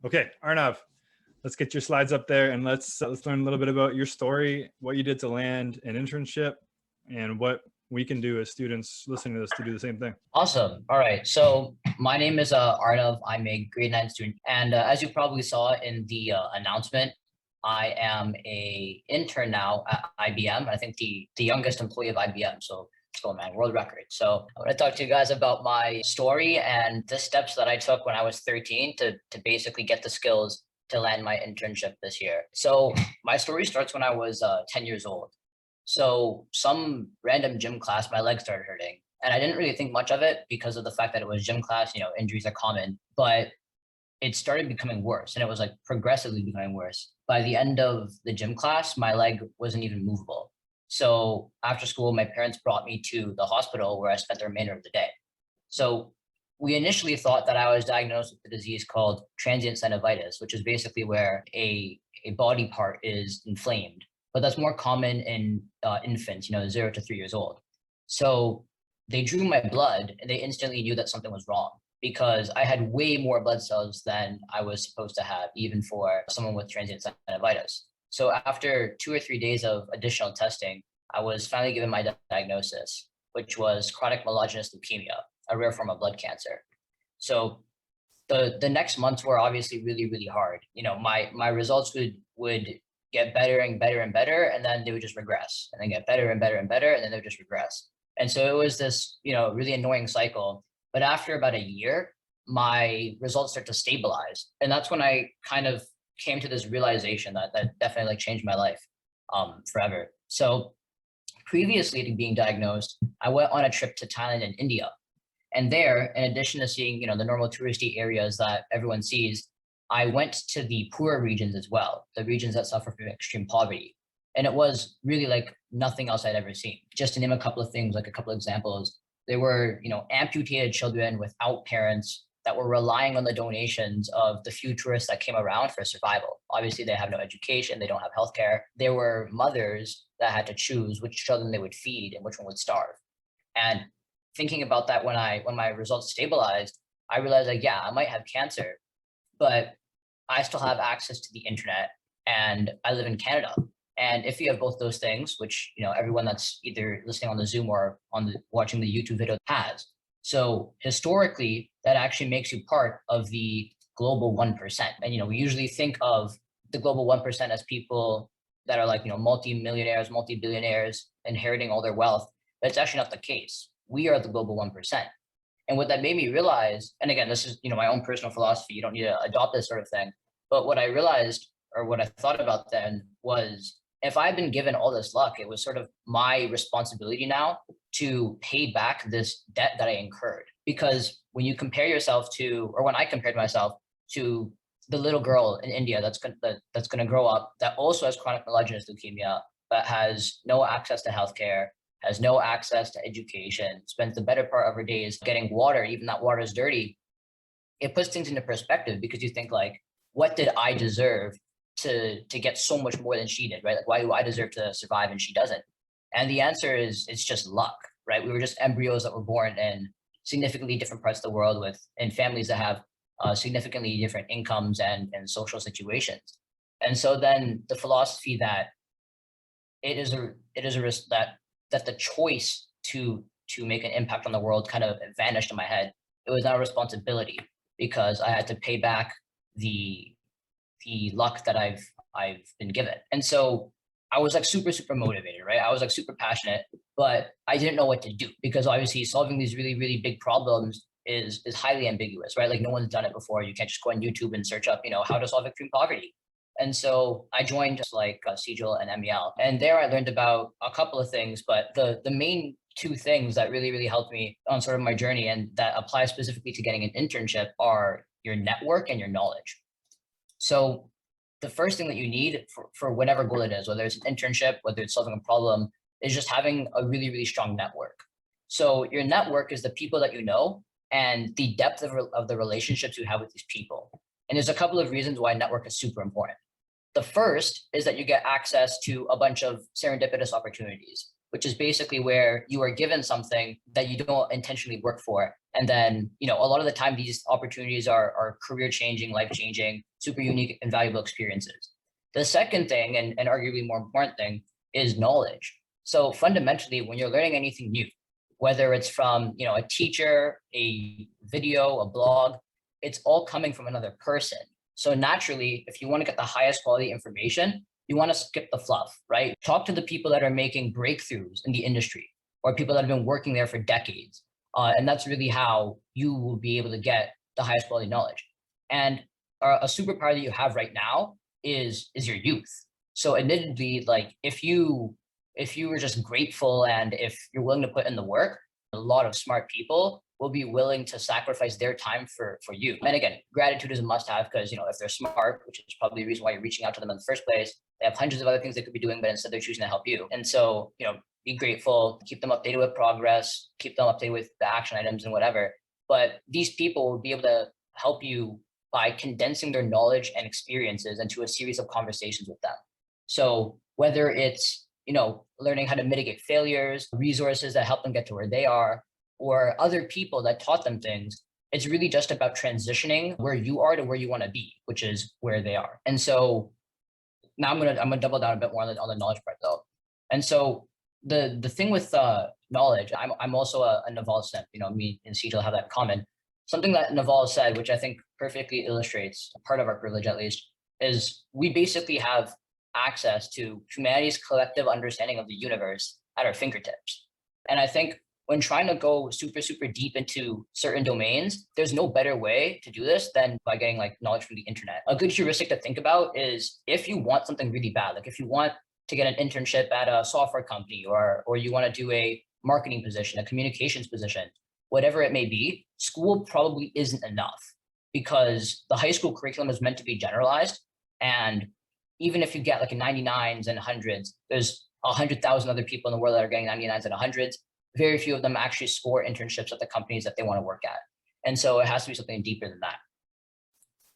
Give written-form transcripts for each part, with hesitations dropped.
Okay, Arnav, let's get your slides up there and let's learn a little bit about your story, what you did to land an internship, and what we can do as students listening to this to do the same thing. Awesome. All right. So my name is Arnav. I'm a grade 9 student. And as you probably saw in the announcement, I am a intern now at IBM. I think the youngest employee of IBM. So let's go, man, world record. So I'm going to talk to you guys about my story and the steps that I took when I was 13 to basically get the skills to land my internship this year. So my story starts when I was 10 years old. So some random gym class, my leg started hurting. And I didn't really think much of it because of the fact that it was gym class, injuries are common, but it started becoming worse and it was like progressively becoming worse. By the end of the gym class, my leg wasn't even movable. So after school, my parents brought me to the hospital where I spent the remainder of the day. So we initially thought that I was diagnosed with a disease called transient synovitis, which is basically where a body part is inflamed, but that's more common in infants, 0 to 3 years old. So they drew my blood and they instantly knew that something was wrong because I had way more blood cells than I was supposed to have, even for someone with transient synovitis. So after 2 or 3 days of additional testing, I was finally given my diagnosis, which was chronic myelogenous leukemia, a rare form of blood cancer. So the next months were obviously really, really hard. My results would get better and better and better, and then they would just regress, and then get better and better and better, and then they would just regress. And so it was this, really annoying cycle. But after about a year, my results start to stabilize. And that's when I kind of came to this realization that definitely like changed my life forever. So previously to being diagnosed, I went on a trip to Thailand and India. And there, in addition to seeing, the normal touristy areas that everyone sees, I went to the poorer regions as well, the regions that suffer from extreme poverty. And it was really like nothing else I'd ever seen. Just to name a couple of things, like a couple of examples, there were, amputated children without parents that were relying on the donations of the few tourists that came around for survival. Obviously, they have no education, they don't have healthcare. There were mothers that had to choose which children they would feed and which one would starve. And thinking about that when my results stabilized, I realized like, yeah, I might have cancer, but I still have access to the internet and I live in Canada. And if you have both those things, which everyone that's either listening on the Zoom or watching the YouTube video has. So historically, that actually makes you part of the global 1%. And we usually think of the global 1% as people that are like multi-millionaires, multi-billionaires inheriting all their wealth. But it's actually not the case. We are the global 1%. And what that made me realize, and again, this is my own personal philosophy, you don't need to adopt this sort of thing. But what I realized, or what I thought about then, was if I've been given all this luck, it was sort of my responsibility now to pay back this debt that I incurred. Because when you compare yourself to, or when I compared myself to the little girl in India that's going to grow up that also has chronic myelogenous leukemia, but has no access to healthcare, has no access to education, spends the better part of her days getting water, even that water is dirty, it puts things into perspective because you think like, what did I deserve to get so much more than she did, right? Like, why do I deserve to survive and she doesn't? And the answer is it's just luck, right? We were just embryos that were born in significantly different parts of the world in families that have significantly different incomes and social situations. And so then the philosophy that it is a risk that the choice to make an impact on the world kind of vanished in my head. It was now a responsibility because I had to pay back the luck that I've been given. And so I was like super, super motivated, right? I was like super passionate, but I didn't know what to do because obviously solving these really, really big problems is highly ambiguous, right? Like no one's done it before. You can't just go on YouTube and search up, how to solve extreme poverty. And so I joined just like CGIL and MEL. And there I learned about a couple of things, but the main two things that really, really helped me on sort of my journey and that apply specifically to getting an internship are your network and your knowledge. So the first thing that you need for whatever goal it is, whether it's an internship, whether it's solving a problem, is just having a really, really strong network. So your network is the people that you know and the depth of the relationships you have with these people. And there's a couple of reasons why network is super important. The first is that you get access to a bunch of serendipitous opportunities, which is basically where you are given something that you don't intentionally work for, And then, a lot of the time these opportunities are career changing, life changing, super unique and valuable experiences. The second thing, and arguably more important thing, is knowledge. So fundamentally, when you're learning anything new, whether it's from, a teacher, a video, a blog, it's all coming from another person. So naturally, if you want to get the highest quality information, you want to skip the fluff, right? Talk to the people that are making breakthroughs in the industry or people that have been working there for decades. And that's really how you will be able to get the highest quality knowledge. And a superpower that you have right now is your youth. So admittedly, like if you were just grateful and if you're willing to put in the work, a lot of smart people will be willing to sacrifice their time for you. And again, gratitude is a must have because, if they're smart, which is probably the reason why you're reaching out to them in the first place, they have hundreds of other things they could be doing, but instead they're choosing to help you. And so, be grateful, keep them updated with progress, keep them updated with the action items and whatever. But these people will be able to help you by condensing their knowledge and experiences into a series of conversations with them. So whether it's, learning how to mitigate failures, resources that help them get to where they are, or other people that taught them things, it's really just about transitioning where you are to where you want to be, which is where they are. And so now I'm gonna double down a bit more on the knowledge part though. And so the thing with knowledge, I'm also a Naval simp. Me and CJ have that in common. Something that Naval said, which I think perfectly illustrates part of our privilege at least, is we basically have access to humanity's collective understanding of the universe at our fingertips. And I think when trying to go super, super deep into certain domains, there's no better way to do this than by getting like knowledge from the internet. A good heuristic to think about is if you want something really bad, like if you want to get an internship at a software company or you want to do a marketing position, a communications position, whatever it may be, school probably isn't enough because the high school curriculum is meant to be generalized. And even if you get like a 99s and 100s, there's 100,000 other people in the world that are getting 99s and 100s. Very few of them actually score internships at the companies that they want to work at. And so it has to be something deeper than that.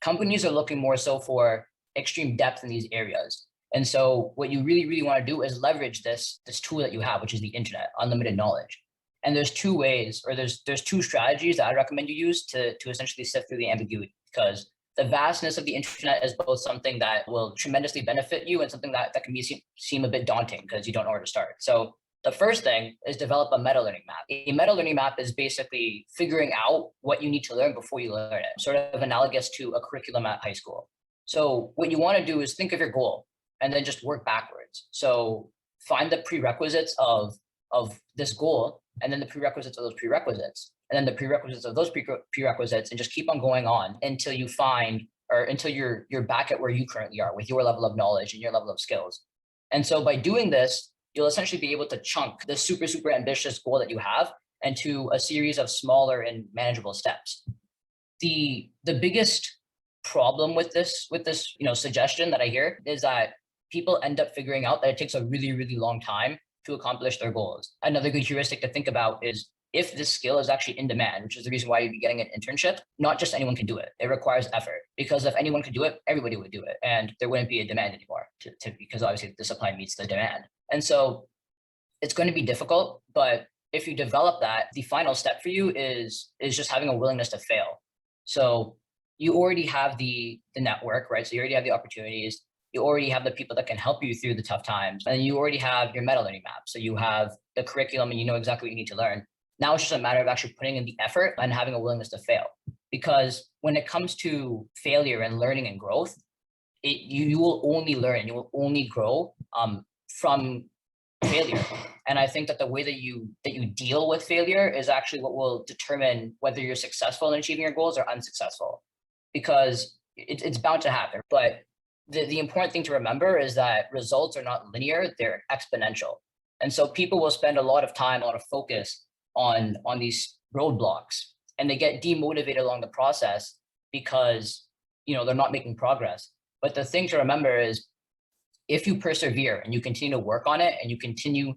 Companies are looking more so for extreme depth in these areas. And so what you really, really want to do is leverage this tool that you have, which is the internet, unlimited knowledge. And there's two ways, or there's two strategies that I recommend you use to essentially sift through the ambiguity, because the vastness of the internet is both something that will tremendously benefit you and something that can seem a bit daunting because you don't know where to start. So the first thing is develop a meta learning map. A meta learning map is basically figuring out what you need to learn before you learn it, sort of analogous to a curriculum at high school. So what you want to do is think of your goal and then just work backwards. So find the prerequisites of this goal and then the prerequisites of those prerequisites and then the prerequisites of those prerequisites and just keep on going on until you find or until you're back at where you currently are with your level of knowledge and your level of skills. And so by doing this, you'll essentially be able to chunk the super, super ambitious goal that you have into a series of smaller and manageable steps. The biggest problem with this suggestion that I hear is that people end up figuring out that it takes a really, really long time to accomplish their goals. Another good heuristic to think about is if this skill is actually in demand, which is the reason why you'd be getting an internship, not just anyone can do it. It requires effort because if anyone could do it, everybody would do it. And there wouldn't be a demand anymore because obviously the supply meets the demand. And so it's going to be difficult, but if you develop that, the final step for you is just having a willingness to fail. So you already have the network, right? So you already have the opportunities. You already have the people that can help you through the tough times. And you already have your meta learning map. So you have the curriculum and you know exactly what you need to learn. Now it's just a matter of actually putting in the effort and having a willingness to fail. Because when it comes to failure and learning and growth, you will only learn, you will only grow from failure. And I think that the way that you deal with failure is actually what will determine whether you're successful in achieving your goals or unsuccessful. Because it's bound to happen. But the important thing to remember is that results are not linear, they're exponential. And so people will spend a lot of time, a lot of focus on these roadblocks, and they get demotivated along the process because they're not making progress. But the thing to remember is if you persevere and you continue to work on it and you continue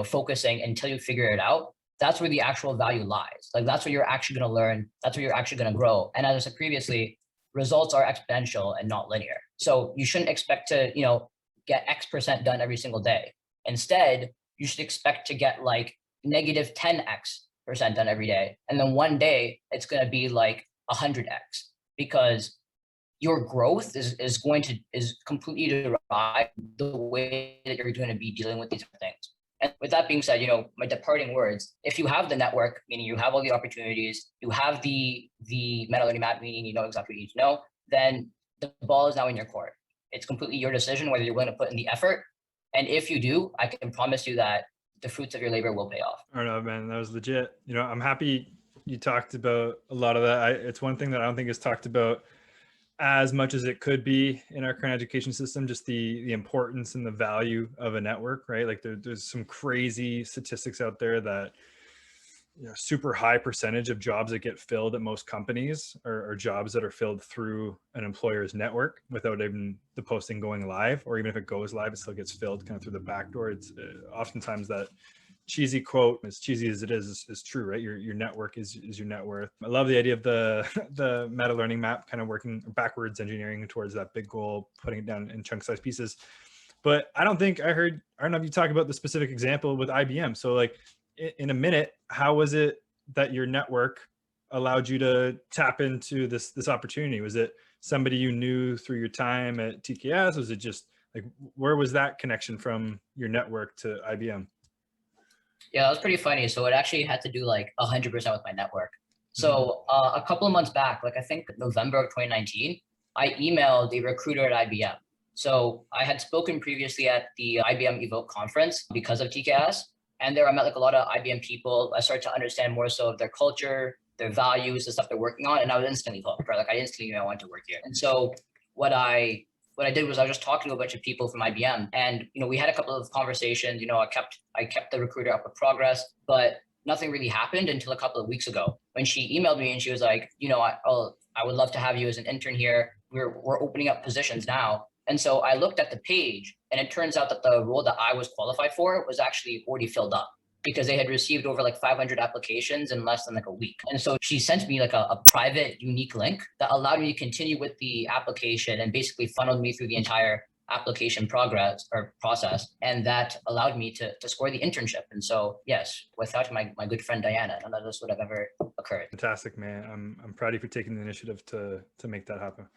focusing until you figure it out, that's where the actual value lies. Like that's where you're actually going to learn, that's where you're actually going to grow. And as I said previously, results are exponential and not linear. So you shouldn't expect to get X% done every single day. Instead, you should expect to get like negative 10x done every day. And then one day it's going to be like 100x because your growth is completely derived the way that you're going to be dealing with these things. And with that being said, my departing words, if you have the network, meaning you have all the opportunities, you have the meta learning map, meaning you know exactly what you need to know, then the ball is now in your court. It's completely your decision whether you're willing to put in the effort. And if you do, I can promise you that the fruits of your labor will pay off. I don't know, man. That was legit. I'm happy you talked about a lot of that. It's one thing that I don't think is talked about as much as it could be in our current education system, just the importance and the value of a network, right? Like there's some crazy statistics out there that super high percentage of jobs that get filled at most companies are jobs that are filled through an employer's network without even the posting going live, or even if it goes live, it still gets filled kind of through the back door. It's oftentimes that cheesy quote, as cheesy as it is true, right? Your network is your net worth. I love the idea of the meta learning map, kind of working backwards engineering towards that big goal, putting it down in chunk size pieces. But I don't know if you talk about the specific example with IBM. So like in a minute, how was it that your network allowed you to tap into this opportunity? Was it somebody you knew through your time at TKS? Was it just like, where was that connection from your network to IBM? Yeah, that was pretty funny. So it actually had to do like 100% with my network. So a couple of months back, like I think November of 2019, I emailed a recruiter at IBM. So I had spoken previously at the IBM Evoke conference because of TKS. And there I met like a lot of IBM people. I started to understand more so of their culture, their values, the stuff they're working on. And I was instantly hooked, right? Like I instantly knew I wanted to work here. And so what I did was I was just talking to a bunch of people from IBM, and we had a couple of conversations. I kept the recruiter up with progress, but nothing really happened until a couple of weeks ago when she emailed me and she was like, I would love to have you as an intern here. We're opening up positions now. And so I looked at the page, and it turns out that the role that I was qualified for was actually already filled up because they had received over like 500 applications in less than like a week. And so she sent me like a private unique link that allowed me to continue with the application and basically funneled me through the entire application process. And that allowed me to score the internship. And so, yes, without my good friend Diana, none of this would have ever occurred. Fantastic, man. I'm proud of you for taking the initiative to make that happen.